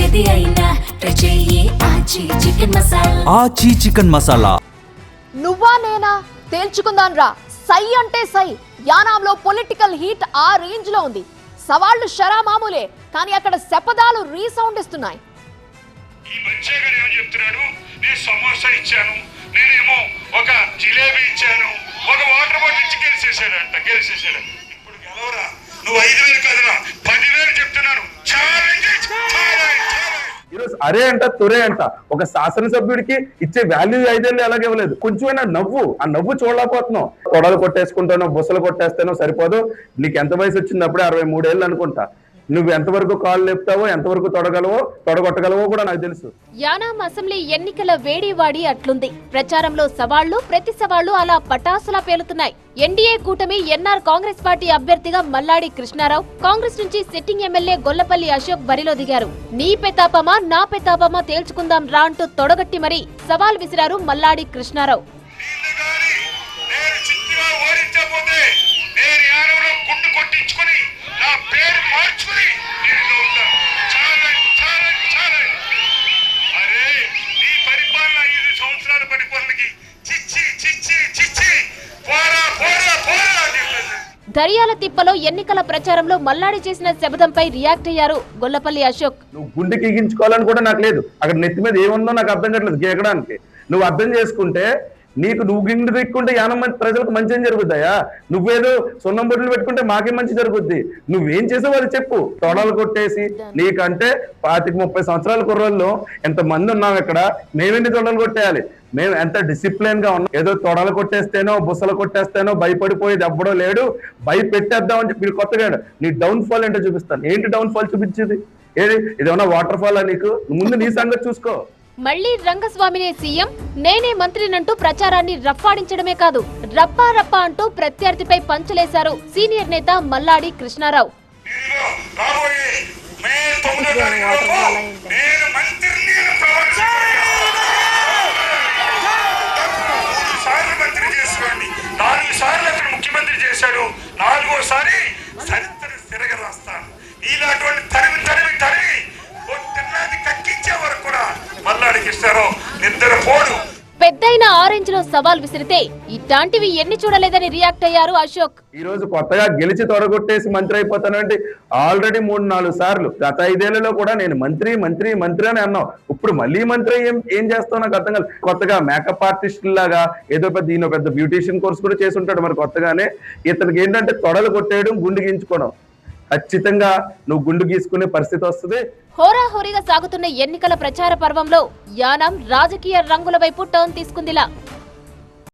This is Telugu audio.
ఏది అయినా ట్రై చెయ్యి ఆచి చికెన్ మసాలా. ఆచి చికెన్ మసాలా. నువ్వా నేనా తేల్చుకుందాం రా. సై అంటే సై. యానాంలో పొలిటికల్ హీట్ ఆ రేంజ్ లో ఉంది. సవాళ్లు షరా మామూలే, కానీ అక్కడ శపథాలు రీసౌండ్ ఇస్తున్నాయి. ఈ బచ్చేగాడు ఏమని చెప్తున్నాడు, నేను సమోసా ఇచ్చాను, నేనేమో ఒక జిలేబీ ఇచ్చాను, ఒక వాటర్ బాటిల్ ఇచ్చి గెలిచేసాడంట. ఇప్పుడు గెలవరా, నువ్వు 5,000 కదరా 10,000 చెప్తున్నాను. ఈరోజు అరే అంట తురే అంట ఒక శాసనసభ్యుడికి ఇచ్చే వాల్యూ 5,000 ఎలాగే ఇవ్వలేదు. కొంచెమైనా నవ్వు, ఆ నవ్వు చూడలేకపోతున్నావు. తొడలు కొట్టేసుకుంటానో బుసలు కొట్టేస్తానో సరిపోదు. నీకు ఎంత వయసు వచ్చింది? అప్పుడే 63 ఏళ్ళు అనుకుంటా. నువ్వు ఎంతవరకు కాళ్ళు లేపుతావో, ఎంతవరకు తొడగొట్టగలవో కూడా నాకు తెలుసు. యానాం అసెంబ్లీ ఎన్నికల వేడివాడి అట్లుంది. ప్రచారంలో సవాళ్లు, ప్రతి సవాళ్లు అలా పటాసులా పేలుతున్నాయి. ఎన్డీఏ కూటమి ఎన్ఆర్ కాంగ్రెస్ పార్టీ అభ్యర్థిగా మల్లాడి కృష్ణారావు, కాంగ్రెస్ నుంచి సిట్టింగ్ ఎమ్మెల్యే గొల్లపల్లి అశోక్ బరిలో దిగారు. నీ పెతాపమా నా పెతాపమా తేల్చుకుందాం రా అంటూ తొడగట్టి మరీ సవాల్ విసిరారు మల్లాడి కృష్ణారావు. దర్యాల తిప్పలో ఎన్నికల ప్రచారంలో మల్లాడి చేసిన శబదంపై రియాక్ట్ అయ్యారు గొల్లపల్లి అశోక్. నువ్వు గుండెకి ఎగించుకోవాలని కూడా నాకు లేదు. అక్కడ నెత్తి మీద ఏముందో నాకు అర్థం కావట్లేదు గీకడానికి. నువ్వు అర్థం చేసుకుంటే నువ్వు గిండు దిక్కుంటే 80 మంది ప్రజలకు మంచి ఏం జరుగుతాయా? నువ్వేదో సున్నం బొట్లు పెట్టుకుంటే మాకే మంచి జరుగుద్ది. నువ్వేం చేసావు అది చెప్పు. తొడలు కొట్టేసి నీకంటే 25-30 సంవత్సరాల కుర్రోళ్ళు ఎంత మంది ఉన్నాం ఇక్కడ. మేమెన్ని తొడలు కొట్టేయాలి? మేము ఎంత డిసిప్లిన్ గా ఉన్నాం. ఏదో తొడలు కొట్టేస్తేనో బుసలు కొట్టేస్తేనో భయపడిపోయేది ఎవ్వడో లేడు. భయపెట్టేద్దామని చెప్పి కొత్తగా నీ డౌన్ ఫాల్ ఏంటో చూపిస్తాను. ఏంటి డౌన్ ఫాల్ చూపించేది? ఇదేమన్నా వాటర్ ఫాల్ నీకు? ముందు నీ సంగతి చూసుకో. మళ్లీ రంగస్వామినే సీఎం, నేనే మంత్రినంటూ ప్రచారాన్ని రఫ్ఫాడించడమే కాదు, రప్పా రప్పా అంటూ ప్రత్యర్థిపై పంచలేశారు సీనియర్ నేత మల్లాడి కృష్ణారావు. ముఖ్యమంత్రి చేశాడు, 4వ చరిత్ర తిరగ రాస్తాను. ఇలాంటి తరిమి కక్కించే వరకు కూడా మల్లాడి కృష్ణారావు నిద్రపోడు. పెద్దయిన ఆరెంజ్ లో సవాల్ విసిరితే ఇట్లాంటివి ఎన్ని చూడలేదని రియాక్ట్ అయ్యారు అశోక్. ఈ రోజు కొత్తగా గెలిచి తొడగొట్టేసి మంత్రి అయిపోతానంటే ఆల్రెడీ 3-4 సార్లు గత 5 ఏళ్లలో కూడా నేను మంత్రి అని అన్నావు. ఇప్పుడు మళ్ళీ మంత్రి ఏం చేస్తావు నాకు అర్థం కాదు. కొత్తగా మేకప్ ఆర్టిస్ట్ లాగా ఏదో పెద్ద బ్యూటీషియన్ కోర్స్ కూడా చేసి ఉంటాడు. మరి కొత్తగానే ఇతనికి ఏంటంటే తొడలు కొట్టేయడం, గుండు గీయించుకోవడం. ఖచ్చితంగా నువ్వు గుండు గీసుకునే పరిస్థితి వస్తుంది. హోరాహోరీగా సాగుతున్న ఎన్నికల ప్రచార పర్వంలో యానాం రాజకీయ రంగుల వైపు టర్న్ తీసుకుందిలా.